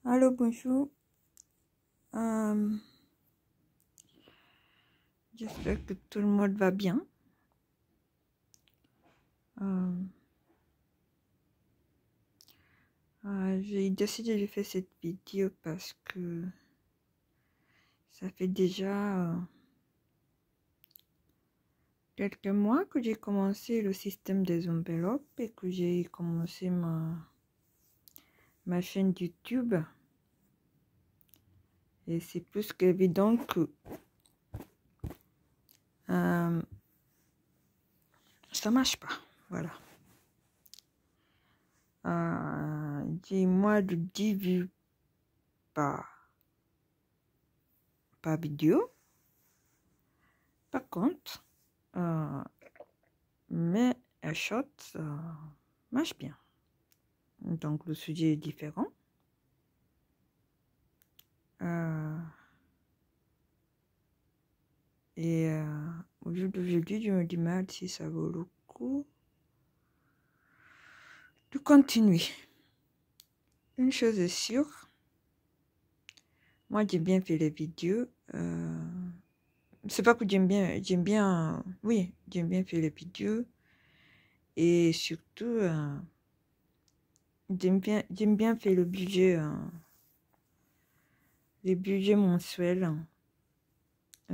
Allô, bonjour. J'espère que tout le monde va bien. Euh, j'ai décidé de faire cette vidéo parce que ça fait déjà quelques mois que j'ai commencé le système des enveloppes et que j'ai commencé ma chaîne YouTube. Et c'est plus qu'évident que ça marche pas. Voilà. J'ai moins de 10 vues par vidéo. Par contre, mais un shot marche bien. Donc le sujet est différent. Au jour d'aujourd'hui, je me dis mal si ça vaut le coup de continuer. Une chose est sûre, moi j'ai bien fait les vidéos. C'est pas que j'aime bien, oui, j'aime bien faire les vidéos. Et surtout, j'aime bien faire le budget, les budgets mensuels.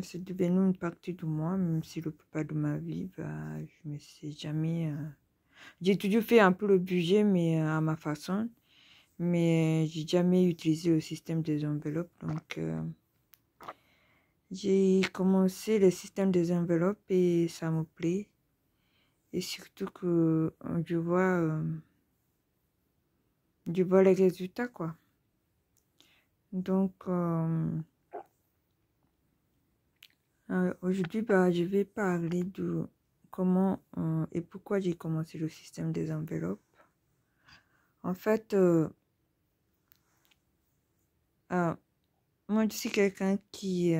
C'est devenu une partie de moi, même si le plupart de ma vie, bah, je me sais jamais. J'ai toujours fait un peu le budget, mais à ma façon. Mais j'ai jamais utilisé le système des enveloppes. Donc, j'ai commencé le système des enveloppes et ça me plaît. Et surtout que je vois les résultats, quoi. Donc, aujourd'hui, bah, je vais parler de comment et pourquoi j'ai commencé le système des enveloppes. En fait, moi, je suis quelqu'un qui,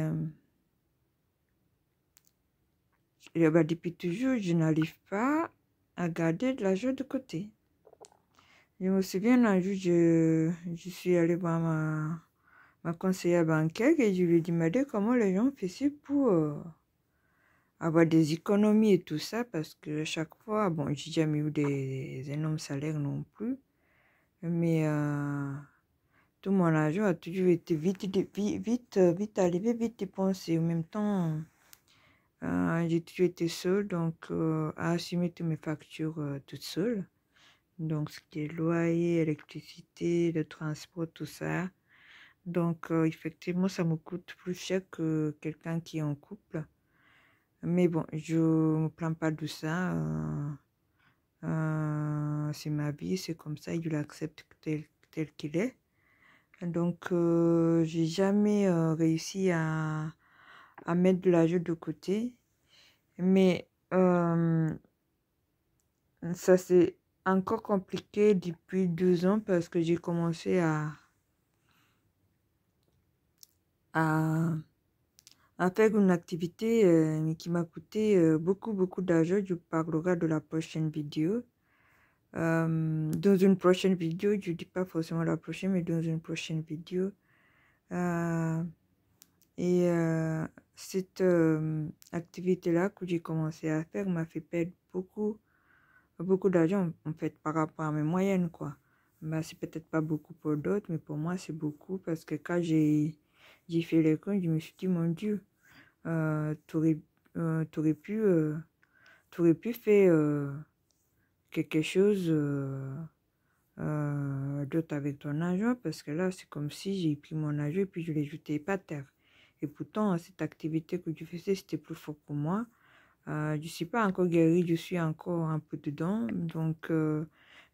bah, depuis toujours, je n'arrive pas à garder de l'argent de côté. Je me souviens un jour, je suis allée voir ma conseillère bancaire et je lui ai demandé comment les gens faisaient pour avoir des économies et tout ça, parce que chaque fois, bon, j'ai jamais eu des énormes salaires non plus, mais tout mon argent a toujours été vite arrivé, vite dépensé. En même temps, j'ai toujours été seule, donc à assumer toutes mes factures toute seule. Donc, ce qui est loyer, électricité, le transport, tout ça. Donc, effectivement, ça me coûte plus cher que quelqu'un qui est en couple. Mais bon, je ne me plains pas de ça. C'est ma vie, c'est comme ça, je l'accepte tel qu'il est. Donc, j'ai jamais réussi à mettre de l'argent de côté. Mais ça, c'est encore compliqué depuis 2 ans parce que j'ai commencé à faire une activité qui m'a coûté beaucoup d'argent. Je parlerai de la prochaine vidéo. Dans une prochaine vidéo, je dis pas forcément la prochaine, mais dans une prochaine vidéo. Cette activité-là que j'ai commencé à faire m'a fait perdre beaucoup d'argent, en fait, par rapport à mes moyennes, quoi. Bah, c'est peut-être pas beaucoup pour d'autres, mais pour moi, c'est beaucoup parce que quand j'ai fait les comptes, je me suis dit, mon Dieu, t'aurais pu faire quelque chose d'autre avec ton argent, parce que là, c'est comme si j'ai pris mon argent et puis je l'ai jeté par terre. Et pourtant, cette activité que tu faisais, c'était plus fort pour moi. Je ne suis pas encore guérie, je suis encore un peu dedans. Donc,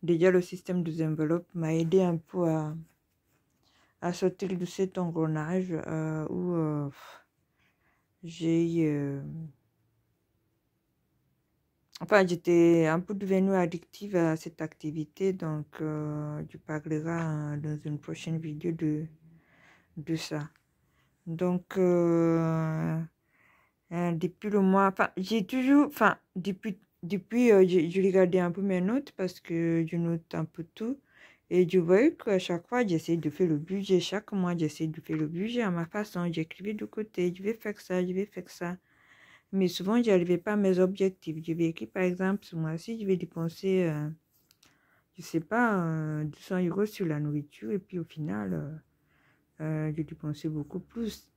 déjà, le système des enveloppes m'a aidé un peu à sortir de cet engrenage où j'ai... Enfin, j'étais un peu devenue addictive à cette activité. Donc, je parlerai dans une prochaine vidéo de ça. Donc, depuis le mois, enfin, j'ai toujours, enfin, depuis je regardais un peu mes notes parce que je note un peu tout. Et je voyais qu'à chaque fois, j'essayais de faire le budget. Chaque mois, j'essayais de faire le budget à ma façon. J'écrivais de côté, je vais faire ça, je vais faire ça. Mais souvent, je n'arrivais pas à mes objectifs. Je vais écrire, par exemple, ce mois-ci, je vais dépenser, je sais pas, 200 € sur la nourriture. Et puis au final, je dépensais beaucoup plus.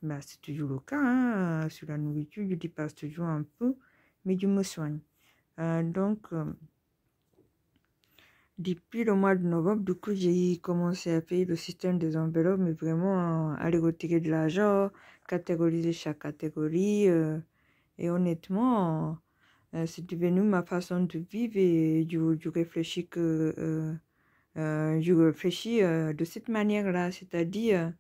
Bah, c'est toujours le cas, hein. Sur la nourriture, je dépasse toujours un peu, mais je me soigne. Donc, depuis le mois de novembre, du coup, j'ai commencé à payer le système des enveloppes, mais vraiment aller retirer de l'argent, catégoriser chaque catégorie. Et honnêtement, c'est devenu ma façon de vivre et je réfléchis je réfléchis de cette manière-là, c'est-à-dire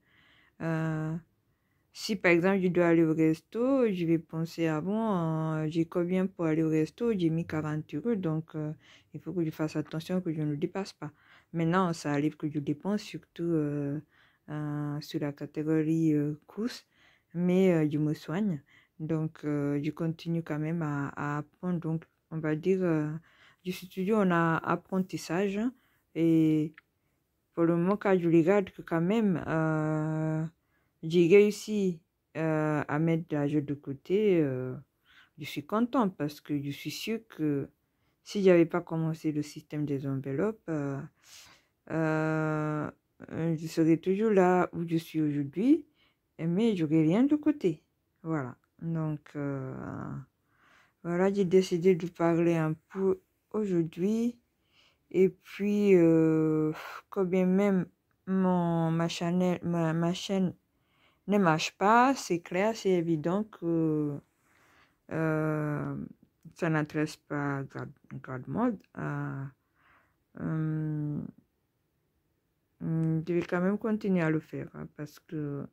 si par exemple je dois aller au resto, je vais penser avant, j'ai combien pour aller au resto, j'ai mis 40 €, donc il faut que je fasse attention que je ne le dépasse pas. Maintenant, ça arrive que je dépense surtout sur la catégorie courses, mais je me soigne, donc je continue quand même à apprendre. Donc on va dire, je suis toujours en apprentissage, hein, et pour le moment, quand je regarde que quand même, j'ai réussi à mettre de l'argent de côté. Je suis contente parce que je suis sûre que si j'avais pas commencé le système des enveloppes, euh, je serais toujours là où je suis aujourd'hui, mais j'aurais rien de côté. Voilà. Donc, voilà, j'ai décidé de parler un peu aujourd'hui. Et puis, quand bien même ma chaîne ne marche pas, c'est clair, c'est évident que euh, ça n'intéresse pas grandement. Je vais quand même continuer à le faire, hein, parce que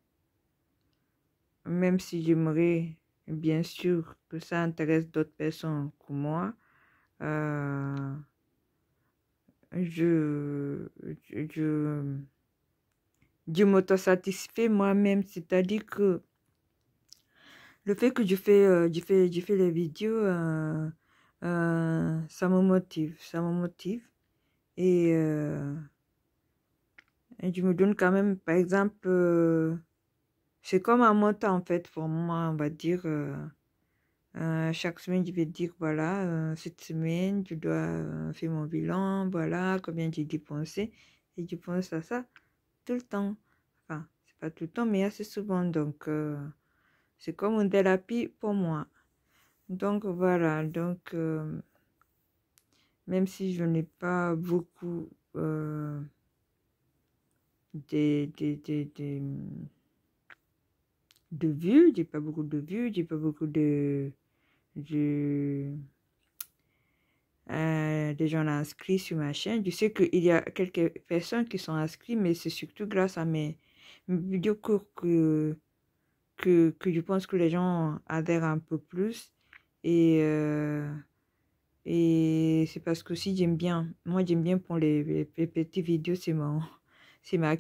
même si j'aimerais bien sûr que ça intéresse d'autres personnes que moi, euh, je, je, je m'autosatisfais moi-même, c'est-à-dire que le fait que je fais les vidéos, ça me motive et je me donne quand même, par exemple, c'est comme un montant en fait pour moi, on va dire, chaque semaine je vais dire, voilà, cette semaine je dois faire mon bilan, voilà, combien j'ai dépensé, et je pense à ça tout le temps, enfin, c'est pas tout le temps, mais assez souvent, donc c'est comme une thérapie pour moi. Donc voilà, donc même si je n'ai pas beaucoup de, de, de, de, de vues, j'ai pas beaucoup de vues, j'ai pas beaucoup de, de gens inscrits sur ma chaîne. Je sais qu'il y a quelques personnes qui sont inscrites, mais c'est surtout grâce à mes vidéos courtes que je pense que les gens adhèrent un peu plus. Et c'est parce que si j'aime bien, moi j'aime bien pour les petites vidéos, c'est ma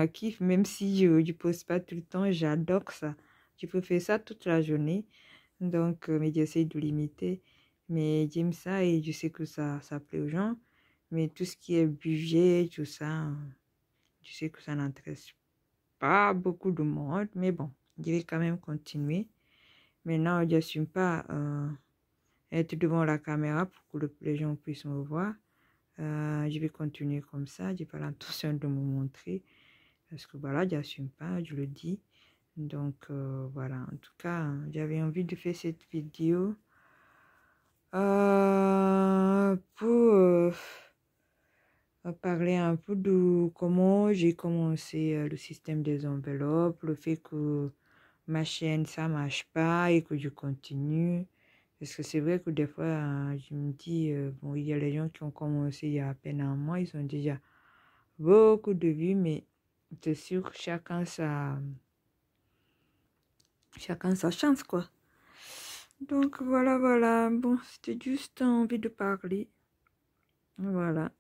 kiff, même si je ne pose pas tout le temps, j'adore ça. Je peux faire ça toute la journée, donc mais j'essaie de limiter. Mais j'aime ça et je sais que ça plaît aux gens. Mais tout ce qui est budget, tout ça, je sais que ça n'intéresse pas beaucoup de monde. Mais bon, je vais quand même continuer. Maintenant, je n'assume pas être devant la caméra pour que les gens puissent me voir. Je vais continuer comme ça. Je n'ai pas l'intention de me montrer parce que voilà, je n'assume pas, je le dis. Donc voilà, en tout cas, j'avais envie de faire cette vidéo pour parler un peu de comment j'ai commencé le système des enveloppes, le fait que ma chaîne, ça marche pas et que je continue. Parce que c'est vrai que des fois, je me dis, bon, il y a les gens qui ont commencé il y a à peine un mois, ils ont déjà beaucoup de vues, mais c'est sûr, chacun sa chance, quoi. Donc, voilà, voilà. Bon, c'était juste envie de parler. Voilà.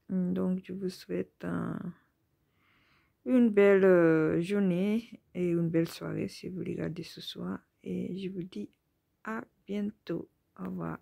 Donc, je vous souhaite une belle journée et une belle soirée si vous regardez ce soir. Et je vous dis à bientôt. Au revoir.